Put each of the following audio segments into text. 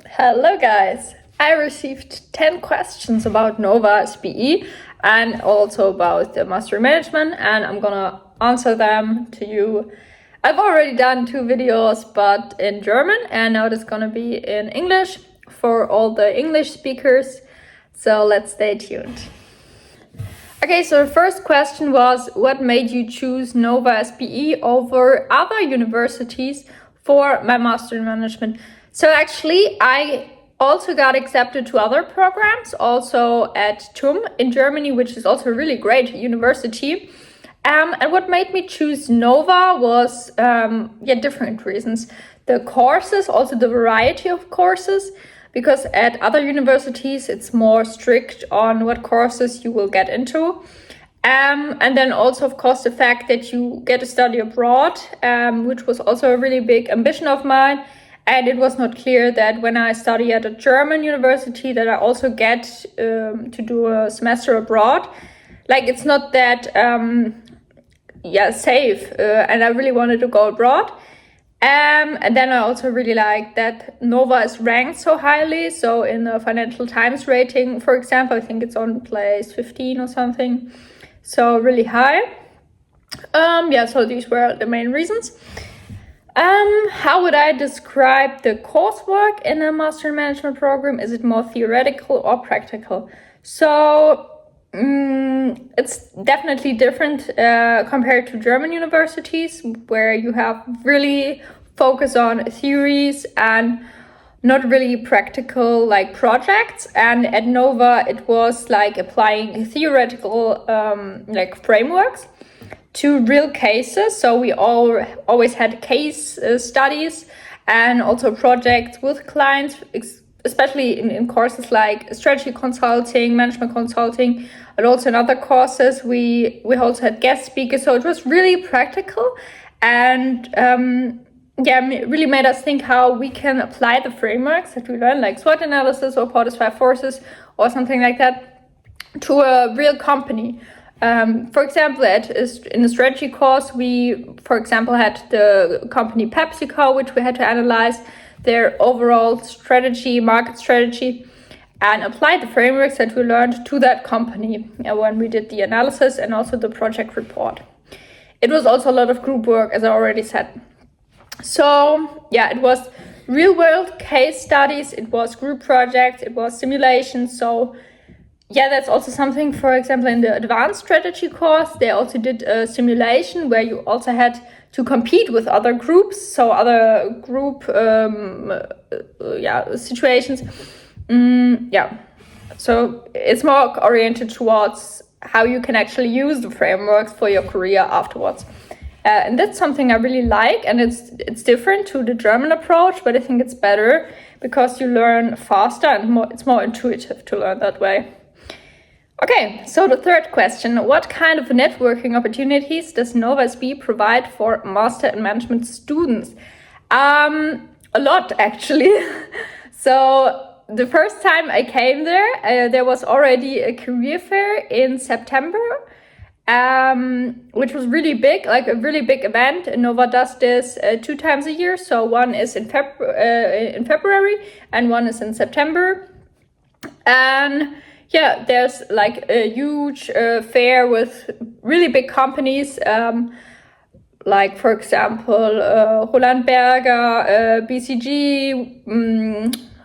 Hello guys! I received 10 questions about Nova SBE and also about the Mastery Management, and I'm gonna answer them to you. I've already done 2 videos but in German, and now it's gonna be in English for all the English speakers, so let's stay tuned. Okay, so the first question was, what made you choose Nova SBE over other universities for my Master in Management? So actually, I also got accepted to other programs, also at TUM in Germany, which is also a really great university. And what made me choose Nova was, different reasons. The courses, also the variety of courses, because at other universities, it's more strict on what courses you will get into. And then also, of course, the fact that you get to study abroad, which was also a really big ambition of mine. And it was not clear that when I study at a German university that I also get to do a semester abroad. Like, it's not that safe, and I really wanted to go abroad. And then I also really like that Nova is ranked so highly. So in the Financial Times rating, for example, I think it's on place 15 or something. So really high. So these were the main reasons. How would I describe the coursework in a Master in Management program? Is it more theoretical or practical? So it's definitely different compared to German universities, where you have really focus on theories and not really practical like projects. And at Nova, it was like applying theoretical like frameworks to real cases. So we always had case studies and also projects with clients, especially in courses like strategy consulting, management consulting, but also in other courses we also had guest speakers. So it was really practical and really made us think how we can apply the frameworks that we learn, like SWOT analysis or Porter's 5 forces or something like that, to a real company. For example, in the strategy course, we, for example, had the company PepsiCo, which we had to analyze their overall strategy, market strategy, and apply the frameworks that we learned to that company when we did the analysis and also the project report. It was also a lot of group work, as I already said. So it was real world case studies, it was group projects, it was simulations. So that's also something, for example, in the advanced strategy course, they also did a simulation where you also had to compete with other groups, so other group situations. So it's more oriented towards how you can actually use the frameworks for your career afterwards. And that's something I really like, and it's different to the German approach, but I think it's better because you learn faster and it's more intuitive to learn that way. Okay, so the third question, what kind of networking opportunities does Nova SBE provide for Master in Management students? A lot, actually. So the first time I came there was already a career fair in September, which was really big, like a really big event. And Nova does this 2 times a year. So one is in February and one is in September. And there's like a huge fair with really big companies, like, for example, Roland Berger, BCG,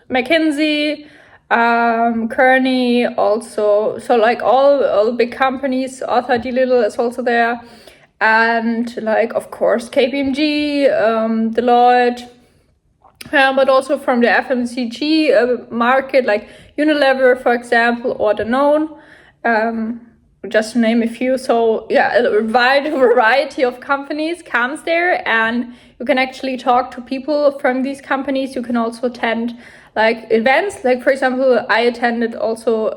McKinsey, Kearney also. So like all big companies. Arthur D. Little is also there. And like, of course, KPMG, Deloitte, but also from the FMCG market, like Unilever, for example, or Danone, just to name a few. So a wide variety of companies comes there, and you can actually talk to people from these companies. You can also attend like events, like, for example, I attended also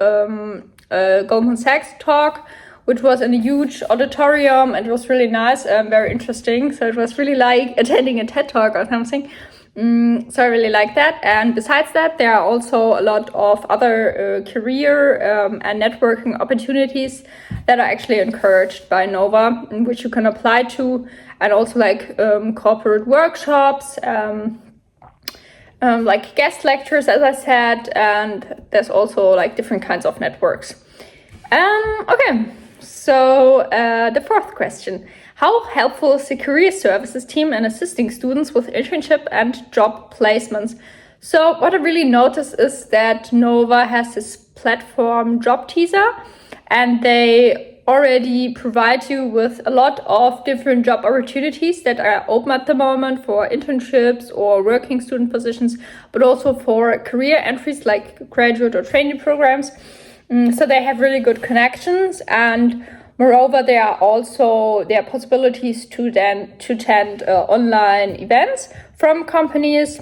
a Goldman Sachs talk, which was in a huge auditorium, and it was really nice and very interesting. So it was really like attending a TED talk or something. So I really like that. And besides that, there are also a lot of other career and networking opportunities that are actually encouraged by Nova, which you can apply to, and also like corporate workshops, like guest lectures, as I said, and there's also like different kinds of networks. Okay, so the fourth question. How helpful is the career services team in assisting students with internship and job placements? So what I really noticed is that Nova has this platform Job Teaser, and they already provide you with a lot of different job opportunities that are open at the moment for internships or working student positions, but also for career entries like graduate or training programs. So they have really good connections, and moreover, there are possibilities to attend online events from companies.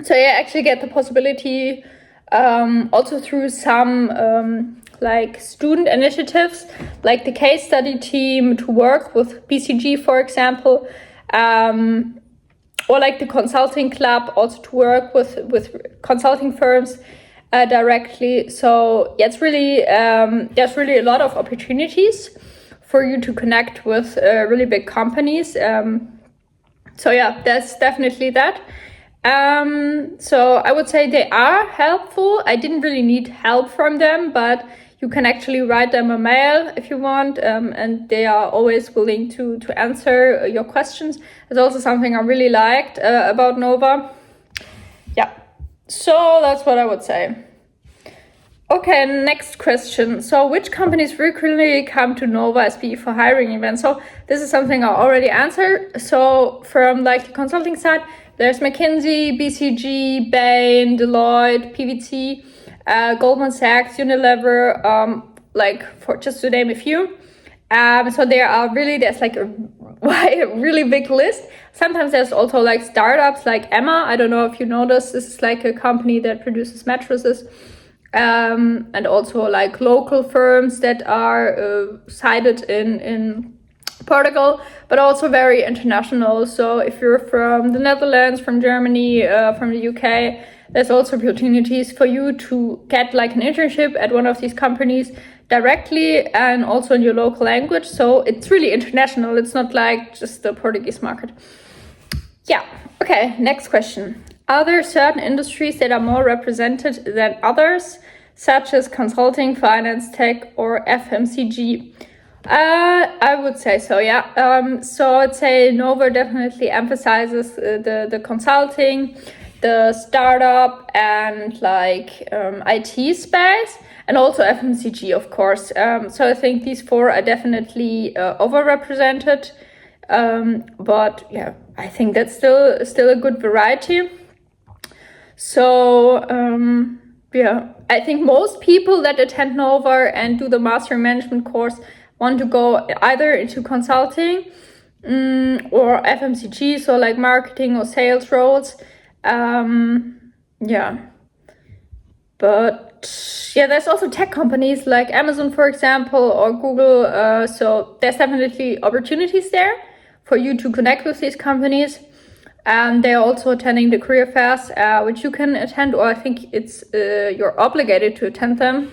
So you actually get the possibility also through some like student initiatives, like the case study team, to work with BCG, for example, or like the consulting club, also to work with consulting firms directly. So yeah, it's really there's really a lot of opportunities for you to connect with really big companies. So yeah, that's definitely that. So I would say they are helpful. I didn't really need help from them, but you can actually write them a mail if you want, and they are always willing to answer your questions. It's also something I really liked about Nova. Yeah, so that's what I would say. Okay, next question. So which companies frequently come to Nova SBE for hiring events? So this is something I already answered. So from like the consulting side, there's McKinsey, BCG, Bain, Deloitte, PwC, Goldman Sachs, Unilever, like for just to name a few. So there's like a really big list. Sometimes there's also like startups like Emma. I don't know if you know this. This is like a company that produces mattresses. And also like local firms that are cited in Portugal, but also very international. So if you're from the Netherlands, from Germany, from the UK, there's also opportunities for you to get like an internship at one of these companies directly and also in your local language. So it's really international. It's not like just the Portuguese market. Yeah. Okay, next question. Are there certain industries that are more represented than others, such as consulting, finance, tech, or FMCG? I would say so, yeah. So I'd say Nova definitely emphasizes the consulting, the startup, and like IT space, and also FMCG, of course. So I think these four are definitely overrepresented. But yeah, I think that's still a good variety. So yeah, I think most people that attend Nova and do the Master in Management course want to go either into consulting or FMCG, so like marketing or sales roles. Yeah. But yeah, there's also tech companies like Amazon, for example, or Google. So there's definitely opportunities there for you to connect with these companies. And they're also attending the career fairs, which you can attend, or I think it's you're obligated to attend them.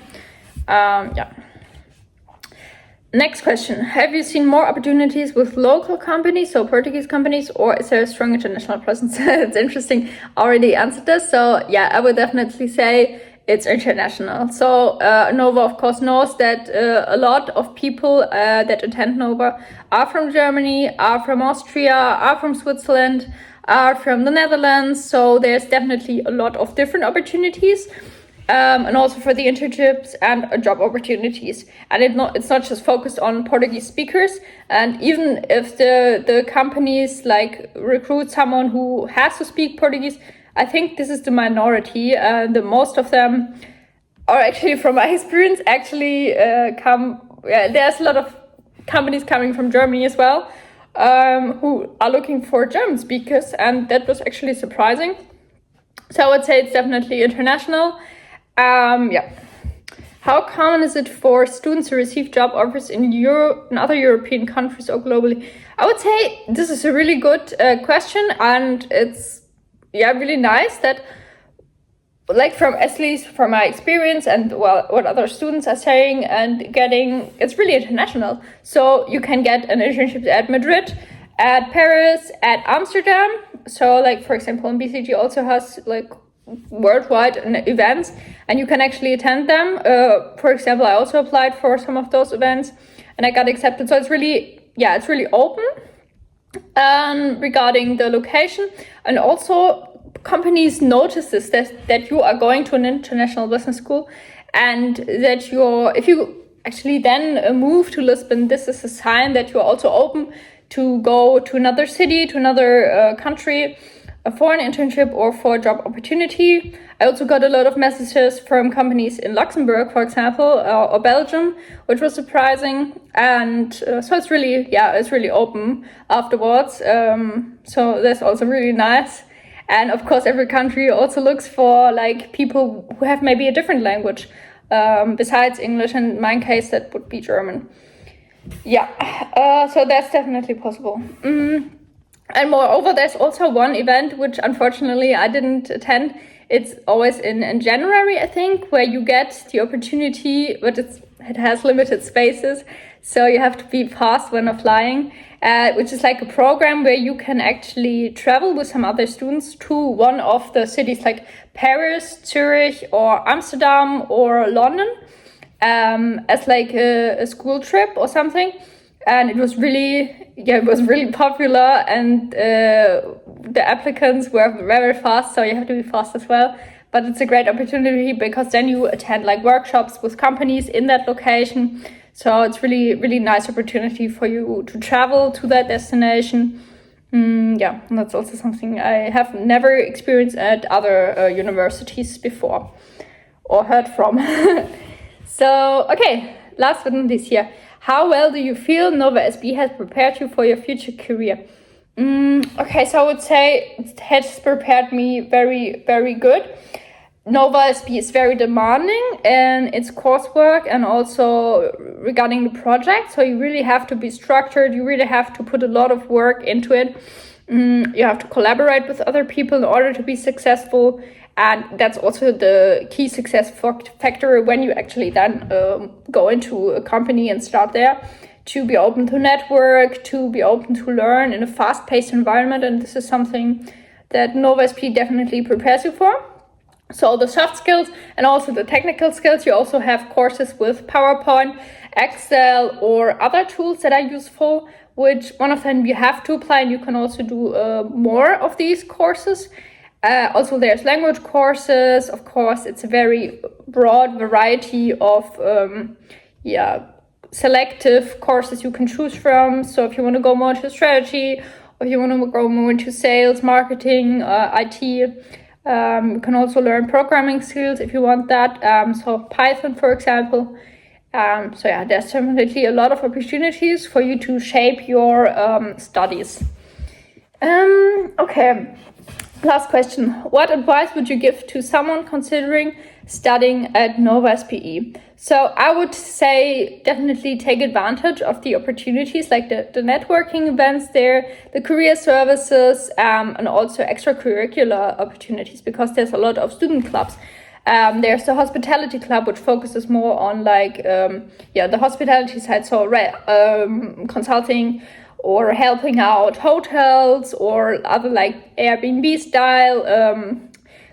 Yeah. Next question. Have you seen more opportunities with local companies, so Portuguese companies, or is there a strong international presence? It's interesting. I already answered this. So yeah, I would definitely say it's international. So Nova, of course, knows that a lot of people that attend Nova are from Germany, are from Austria, are from Switzerland, are from the Netherlands. So there's definitely a lot of different opportunities. And also for the internships and job opportunities. And it's not just focused on Portuguese speakers. And even if the companies like recruit someone who has to speak Portuguese, I think this is the minority. The most of them are actually, from my experience, actually there's a lot of companies coming from Germany as well, who are looking for German speakers, and that was actually surprising. So I would say it's definitely international. Yeah. How common is it for students to receive job offers in other European countries or globally? I would say this is a really good question, and it's really nice that, like, at least from my experience and what other students are saying and getting, it's really international. So you can get an internship at Madrid, at Paris, at Amsterdam. So like, for example, in BCG also has like worldwide events, and you can actually attend them. For example, I also applied for some of those events and I got accepted. So it's really open regarding the location. And also companies notice this, that you are going to an international business school, and that if you actually then move to Lisbon, this is a sign that you're also open to go to another city, to another country for an internship or for a job opportunity. I also got a lot of messages from companies in Luxembourg, for example, or Belgium, which was surprising. And so it's really open afterwards. So that's also really nice. And of course, every country also looks for like people who have maybe a different language besides English. And in my case, that would be German. So that's definitely possible. And moreover, there's also one event which unfortunately I didn't attend. It's always in January, I think, where you get the opportunity, but it has limited spaces, so you have to be fast when applying, which is like a program where you can actually travel with some other students to one of the cities like Paris, Zurich, or Amsterdam, or London, as like a school trip or something. And it was really popular, and the applicants were very fast, so you have to be fast as well. But it's a great opportunity because then you attend like workshops with companies in that location. So it's really nice opportunity for you to travel to that destination. And that's also something I have never experienced at other universities before or heard from. So, okay, last but not least here. How well do you feel Nova SBE has prepared you for your future career? Okay, so I would say it has prepared me very, very good. Nova SBE is very demanding in its coursework and also regarding the project. So you really have to be structured. You really have to put a lot of work into it. You have to collaborate with other people in order to be successful. And that's also the key success factor when you actually then go into a company and start there, to be open to network, to be open to learn in a fast-paced environment. And this is something that Nova SBE definitely prepares you for. So the soft skills and also the technical skills, you also have courses with PowerPoint, Excel, or other tools that are useful, which one of them you have to apply, and you can also do more of these courses. Also, there's language courses. Of course, it's a very broad variety of selective courses you can choose from. So if you want to go more into strategy, or if you want to go more into sales, marketing, IT, you can also learn programming skills if you want that. So Python, for example. There's definitely a lot of opportunities for you to shape your studies. Okay. Last question. What advice would you give to someone considering studying at Nova SBE? So I would say definitely take advantage of the opportunities, like the networking events there, the career services, and also extracurricular opportunities, because there's a lot of student clubs. There's the hospitality club, which focuses more on like the hospitality side, so consulting or helping out hotels or other like Airbnb style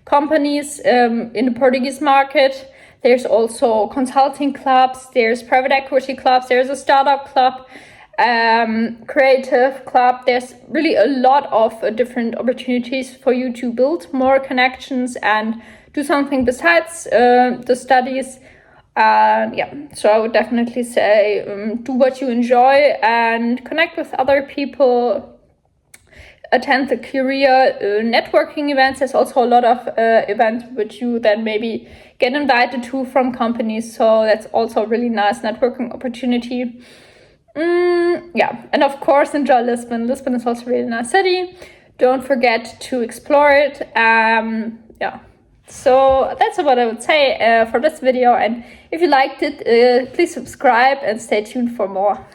companies in the Portuguese market. There's also consulting clubs, there's private equity clubs, there's a startup club, creative club. There's really a lot of different opportunities for you to build more connections and do something besides the studies. So I would definitely say do what you enjoy and connect with other people. Attend the career networking events. There's also a lot of events which you then maybe get invited to from companies. So that's also a really nice networking opportunity. And of course, enjoy Lisbon. Lisbon is also a really nice city. Don't forget to explore it. So that's what I would say for this video. And if you liked it, please subscribe and stay tuned for more.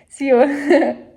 See you.